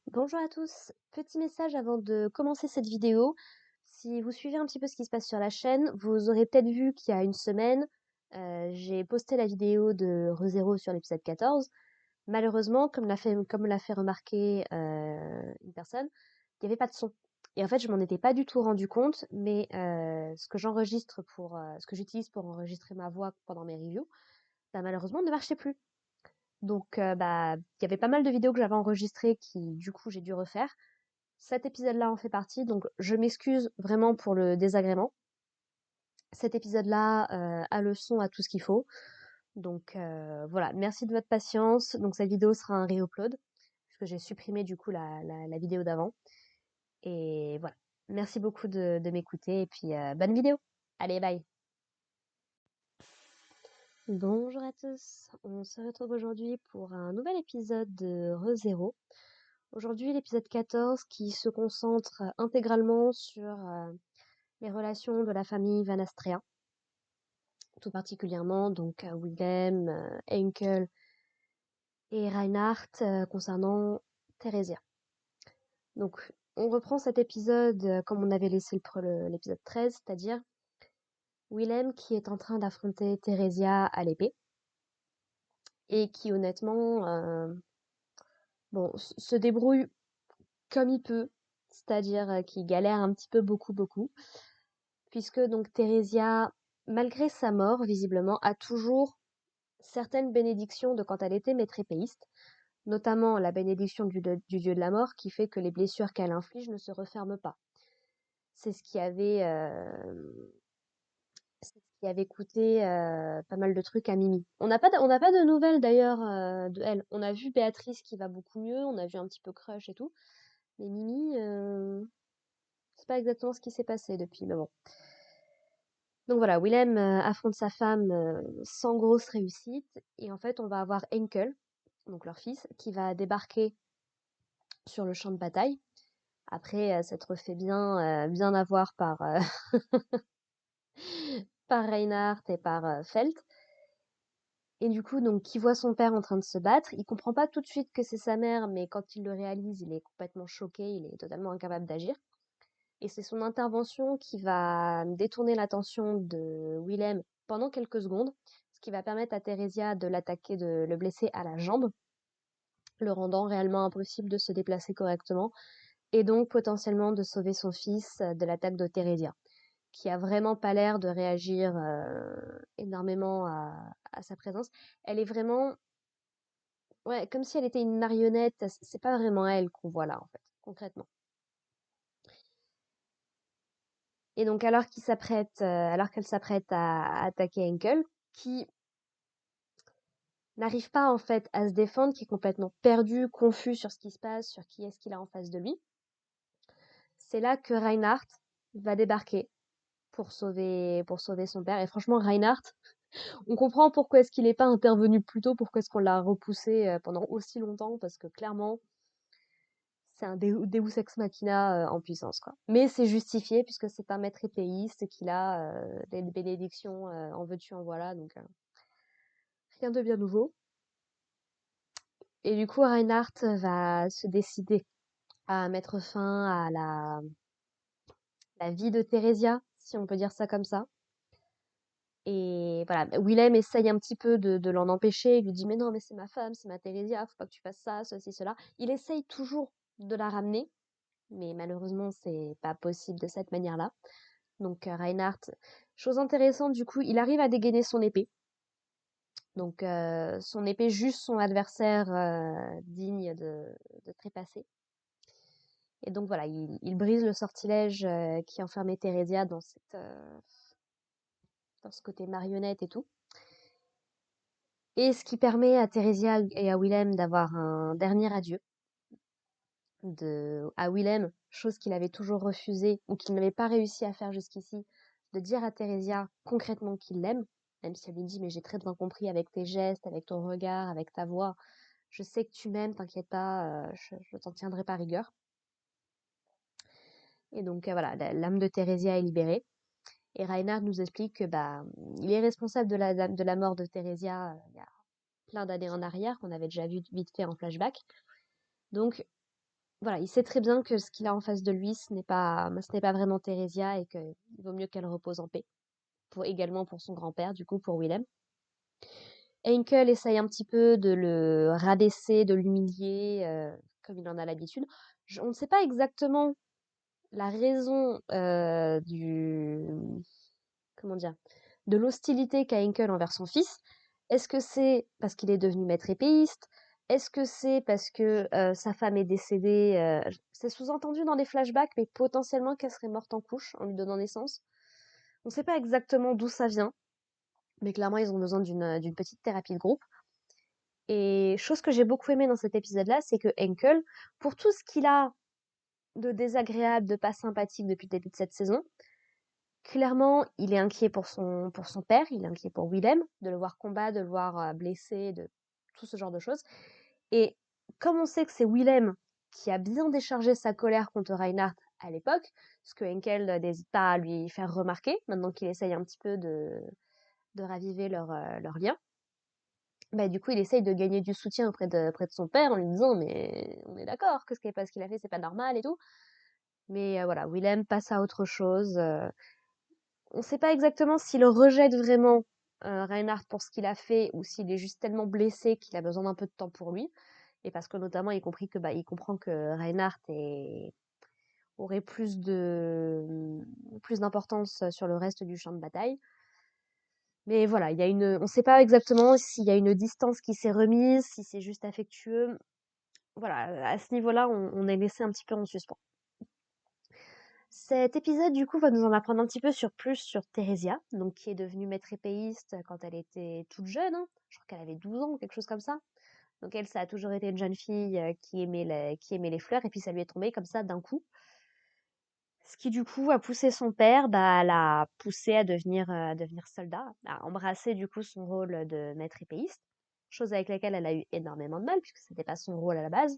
Bonjour à tous, petit message avant de commencer cette vidéo. Si vous suivez un petit peu ce qui se passe sur la chaîne, vous aurez peut-être vu qu'il y a une semaine, j'ai posté la vidéo de ReZero sur l'épisode 14. Malheureusement, comme l'a fait remarquer une personne, il n'y avait pas de son. Et en fait, je m'en étais pas du tout rendu compte, mais ce que j'utilise pour enregistrer ma voix pendant mes reviews, bah, malheureusement ne marchait plus. Donc, bah, il y avait pas mal de vidéos que j'avais enregistrées qui, du coup, j'ai dû refaire. Cet épisode-là en fait partie, donc je m'excuse vraiment pour le désagrément. Cet épisode-là a le son, a tout ce qu'il faut. Donc voilà, merci de votre patience. Donc cette vidéo sera un re-upload, puisque j'ai supprimé du coup la vidéo d'avant. Et voilà, merci beaucoup de m'écouter et puis bonne vidéo. Allez, bye. Bonjour à tous, on se retrouve aujourd'hui pour un nouvel épisode de ReZero. Aujourd'hui l'épisode 14 qui se concentre intégralement sur les relations de la famille Van Astrea, tout particulièrement donc Willem, Henkel et Reinhardt concernant Theresia. Donc on reprend cet épisode comme on avait laissé l'épisode 13, c'est-à-dire Willem qui est en train d'affronter Theresia à l'épée et qui honnêtement se débrouille comme il peut, c'est-à-dire qu'il galère un petit peu beaucoup, puisque donc Theresia, malgré sa mort visiblement, a toujours certaines bénédictions de quand elle était maître épéiste, notamment la bénédiction du dieu de la mort qui fait que les blessures qu'elle inflige ne se referment pas. C'est ce qui avait, coûté pas mal de trucs à Mimi. On n'a pas de nouvelles d'ailleurs de elle. On a vu Béatrice qui va beaucoup mieux, on a vu un petit peu Crush et tout, mais Mimi, c'est pas exactement ce qui s'est passé depuis, mais bon. Donc voilà, Willem affronte sa femme sans grosse réussite, et en fait on va avoir Henkel, donc leur fils, qui va débarquer sur le champ de bataille, après s'être fait bien avoir par Reinhardt et par Felt. Et du coup, donc, qui voit son père en train de se battre, il comprend pas tout de suite que c'est sa mère, mais quand il le réalise, il est complètement choqué, il est totalement incapable d'agir. Et c'est son intervention qui va détourner l'attention de Willem pendant quelques secondes, ce qui va permettre à Theresia de l'attaquer, de le blesser à la jambe, le rendant réellement impossible de se déplacer correctement, et donc potentiellement de sauver son fils de l'attaque de Theresia, qui a vraiment pas l'air de réagir énormément à sa présence. Elle est vraiment, ouais, comme si elle était une marionnette. C'est pas vraiment elle qu'on voit là, en fait, concrètement. Et donc, alors qu'elle s'apprête à attaquer Henkel, qui n'arrive pas en fait à se défendre, qui est complètement perdu, confus sur ce qui se passe, sur qui est-ce qu'il a en face de lui, c'est là que Reinhardt va débarquer pour sauver son père. Et franchement, Reinhardt, on comprend pourquoi est-ce qu'il n'est pas intervenu plus tôt, pourquoi est-ce qu'on l'a repoussé pendant aussi longtemps, parce que clairement, c'est un Deus ex machina en puissance, quoi. Mais c'est justifié puisque c'est un maître épéiste qu'il a des bénédictions en veux-tu en voilà, donc rien de bien nouveau. Et du coup, Reinhardt va se décider à mettre fin à la vie de Theresia, si on peut dire ça comme ça. Et voilà, Willem essaye un petit peu de l'en empêcher, il lui dit mais non, mais c'est ma femme, c'est ma Theresia, faut pas que tu fasses ça, ceci, cela. Il essaye toujours de la ramener, mais malheureusement, c'est pas possible de cette manière-là. Donc Reinhardt, chose intéressante du coup, il arrive à dégainer son épée. Donc son épée juste son adversaire digne de trépasser. Et donc voilà, il brise le sortilège qui enfermait Theresia dans ce côté marionnette et tout. Et ce qui permet à Theresia et à Willem d'avoir un dernier adieu. À Willem, chose qu'il avait toujours refusé ou qu'il n'avait pas réussi à faire jusqu'ici, de dire à Theresia concrètement qu'il l'aime, même si elle lui dit mais j'ai très bien compris avec tes gestes, avec ton regard, avec ta voix, je sais que tu m'aimes, t'inquiète pas, je t'en tiendrai pas rigueur. Et donc voilà, l'âme de Theresia est libérée. Et Reinhard nous explique que bah il est responsable de la mort de Theresia il y a plein d'années en arrière, qu'on avait déjà vu vite fait en flashback. Donc voilà, il sait très bien que ce qu'il a en face de lui, ce n'est pas vraiment Theresia et qu'il vaut mieux qu'elle repose en paix. Également pour son grand-père, du coup, pour Willem. Henkel essaye un petit peu de le rabaisser, de l'humilier, comme il en a l'habitude. On ne sait pas exactement la raison comment dire, de l'hostilité qu'a Henkel envers son fils. Est-ce que c'est parce qu'il est devenu maître épéiste? Est-ce que c'est parce que sa femme est décédée? C'est sous-entendu dans les flashbacks, mais potentiellement qu'elle serait morte en couche en lui donnant naissance. On ne sait pas exactement d'où ça vient, mais clairement ils ont besoin d'une petite thérapie de groupe. Et chose que j'ai beaucoup aimé dans cet épisode-là, c'est que Henkel, pour tout ce qu'il a de désagréable, de pas sympathique depuis le début de cette saison, clairement, il est inquiet pour son père, il est inquiet pour Willem, de le voir combattre, de le voir blessé, de tout ce genre de choses. Et comme on sait que c'est Willem qui a bien déchargé sa colère contre Reinhardt à l'époque, ce que Henkel n'hésite pas à lui faire remarquer, maintenant qu'il essaye un petit peu de raviver leur lien, bah, du coup, il essaye de gagner du soutien auprès de son père en lui disant: «Mais on est d'accord que ce qu'il a fait, c'est pas normal et tout». Mais voilà, Willem passe à autre chose. On sait pas exactement s'il rejette vraiment Reinhardt pour ce qu'il a fait ou s'il est juste tellement blessé qu'il a besoin d'un peu de temps pour lui. Et parce que notamment, il comprend que Reinhardt aurait plus d'importance sur le reste du champ de bataille. Mais voilà, on sait pas exactement s'il y a une distance qui s'est remise, si c'est juste affectueux. Voilà, à ce niveau-là, on est laissé un petit peu en suspens. Cet épisode, du coup, va nous en apprendre un petit peu plus sur Theresia, donc qui est devenue maître épéiste quand elle était toute jeune, hein. Je crois qu'elle avait 12 ans ou quelque chose comme ça. Donc elle, ça a toujours été une jeune fille qui aimait les fleurs, et puis ça lui est tombé comme ça d'un coup. Ce qui, du coup, a poussé son père, bah, l'a poussé à devenir soldat, à embrasser, du coup, son rôle de maître épéiste, chose avec laquelle elle a eu énormément de mal, puisque c'était pas son rôle à la base.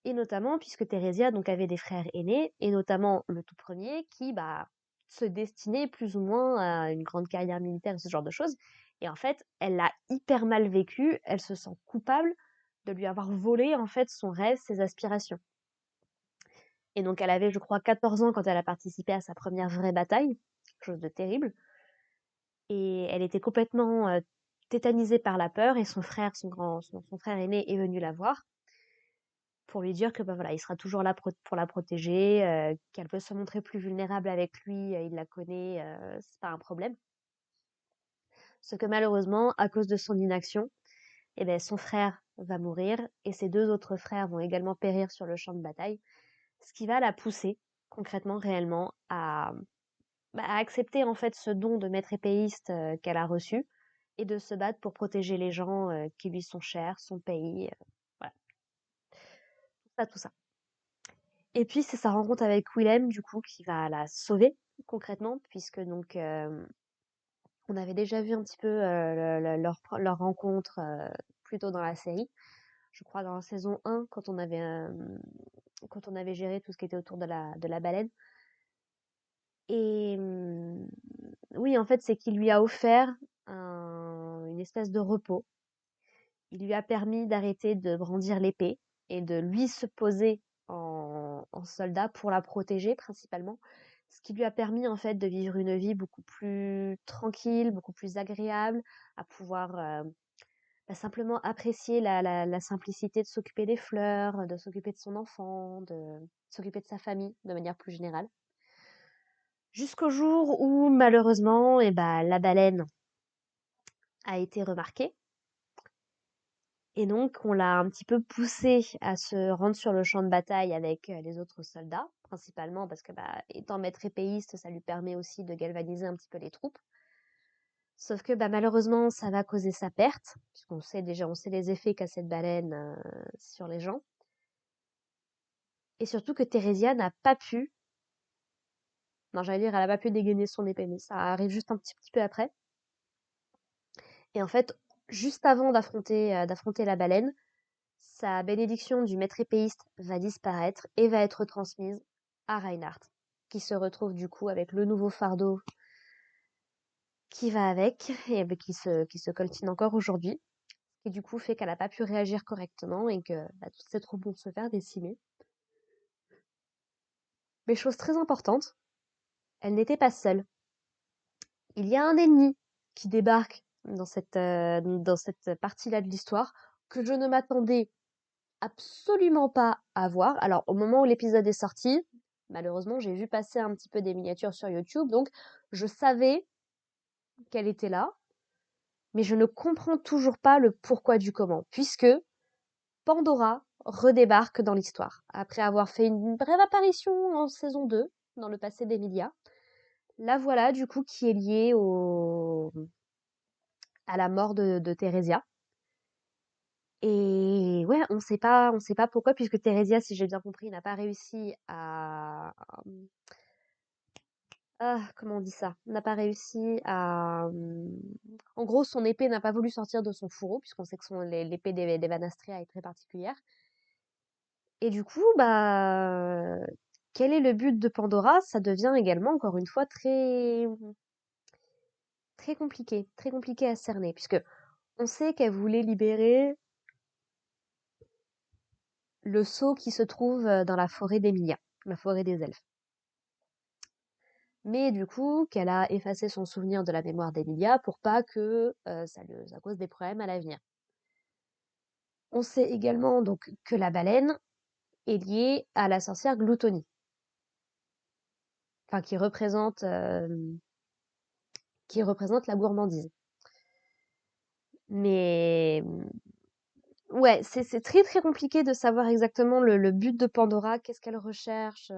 Et notamment puisque Theresia donc avait des frères aînés, et notamment le tout premier qui bah, se destinait plus ou moins à une grande carrière militaire et ce genre de choses. Et en fait, elle l'a hyper mal vécu, elle se sent coupable de lui avoir volé en fait son rêve, ses aspirations. Et donc elle avait, je crois, 14 ans quand elle a participé à sa première vraie bataille, quelque chose de terrible. Et elle était complètement tétanisée par la peur, et son frère, son frère aîné est venu la voir pour lui dire que bah, voilà, il sera toujours là pour la protéger, qu'elle peut se montrer plus vulnérable avec lui, il la connaît, c'est pas un problème. Sauf que malheureusement, à cause de son inaction, eh ben, son frère va mourir et ses deux autres frères vont également périr sur le champ de bataille, ce qui va la pousser concrètement, réellement, à accepter en fait ce don de maître épéiste qu'elle a reçu et de se battre pour protéger les gens qui lui sont chers, son pays, voilà, tout ça. Et puis c'est sa rencontre avec Willem du coup qui va la sauver concrètement puisque donc on avait déjà vu un petit peu leur rencontre plus tôt dans la série. Je crois dans la saison 1 quand on avait géré tout ce qui était autour de la baleine. Et oui, en fait, c'est qu'il lui a offert une espèce de repos. Il lui a permis d'arrêter de brandir l'épée et de lui se poser en soldat pour la protéger principalement. Ce qui lui a permis en fait de vivre une vie beaucoup plus tranquille, beaucoup plus agréable, à pouvoir simplement apprécier la simplicité de s'occuper des fleurs, de s'occuper de son enfant, de s'occuper de sa famille de manière plus générale. Jusqu'au jour où malheureusement, la baleine a été remarquée. Et donc, on l'a un petit peu poussé à se rendre sur le champ de bataille avec les autres soldats, principalement parce que, étant maître épéiste, ça lui permet aussi de galvaniser un petit peu les troupes. Sauf que, malheureusement, ça va causer sa perte, puisqu'on sait déjà, on sait les effets qu'a cette baleine sur les gens. Et surtout que Theresia n'a pas pu, non, j'allais dire, elle n'a pas pu dégainer son épée, mais ça arrive juste un petit peu après. Et en fait, juste avant d'affronter la baleine, sa bénédiction du maître épéiste va disparaître et va être transmise à Reinhardt, qui se retrouve du coup avec le nouveau fardeau qui va avec et qui se coltine encore aujourd'hui, et du coup fait qu'elle n'a pas pu réagir correctement et que toute cette troupe vont se faire décimer. Mais chose très importante, elle n'était pas seule. Il y a un ennemi qui débarque dans cette partie-là de l'histoire que je ne m'attendais absolument pas à voir. Alors, au moment où l'épisode est sorti, malheureusement, j'ai vu passer un petit peu des miniatures sur YouTube, donc je savais qu'elle était là, mais je ne comprends toujours pas le pourquoi du comment, puisque Pandora redébarque dans l'histoire. Après avoir fait une brève apparition en saison 2, dans le passé d'Emilia, la voilà du coup qui est liée à la mort de Theresia. Et ouais, on sait pas pourquoi, puisque Theresia, si j'ai bien compris, n'a pas réussi à... Ah, comment on dit ça? N'a pas réussi à... En gros, son épée n'a pas voulu sortir de son fourreau, puisqu'on sait que l'épée des Vanastria est très particulière. Et du coup, bah, quel est le but de Pandora? Ça devient également, encore une fois, très compliqué à cerner, puisque on sait qu'elle voulait libérer le sceau qui se trouve dans la forêt d'Emilia, la forêt des elfes. Mais du coup, qu'elle a effacé son souvenir de la mémoire d'Emilia pour pas que ça cause des problèmes à l'avenir. On sait également donc que la baleine est liée à la sorcière Gloutonie, enfin qui représente la gourmandise. Mais ouais, c'est très très compliqué de savoir exactement le but de Pandora, qu'est-ce qu'elle recherche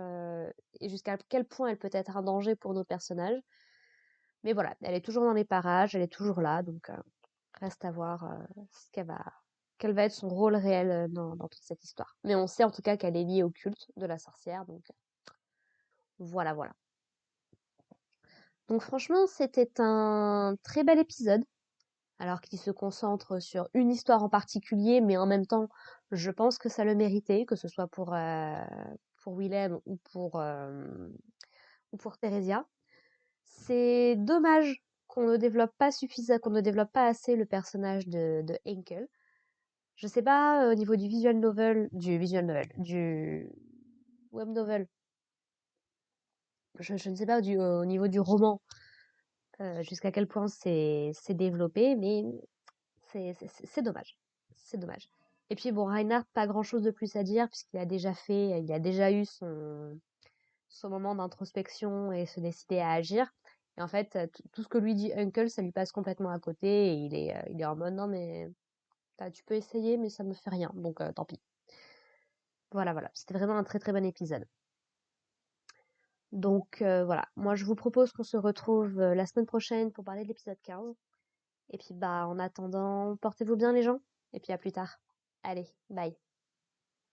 et jusqu'à quel point elle peut être un danger pour nos personnages. Mais voilà, elle est toujours dans les parages, elle est toujours là, donc reste à voir ce quel va être son rôle réel dans toute cette histoire. Mais on sait en tout cas qu'elle est liée au culte de la sorcière, donc voilà, voilà. Donc franchement, c'était un très bel épisode, alors qu'il se concentre sur une histoire en particulier, mais en même temps, je pense que ça le méritait, que ce soit pour Willem ou pour Theresia. C'est dommage qu'on ne développe pas suffisamment, qu'on ne développe pas assez le personnage de Henkel. Je sais pas au niveau du web novel. Je ne sais pas au niveau du roman jusqu'à quel point c'est développé, mais c'est dommage. C'est dommage. Et puis bon, Reinhardt, pas grand-chose de plus à dire il a déjà eu son moment d'introspection et se décider à agir. Et en fait, tout ce que lui dit Uncle, ça lui passe complètement à côté et il est en mode non mais tu peux essayer mais ça me fait rien, donc tant pis. Voilà, voilà. C'était vraiment un très très bon épisode. Donc voilà, moi je vous propose qu'on se retrouve la semaine prochaine pour parler de l'épisode 15. Et puis bah en attendant, portez-vous bien les gens. Et puis à plus tard. Allez, bye.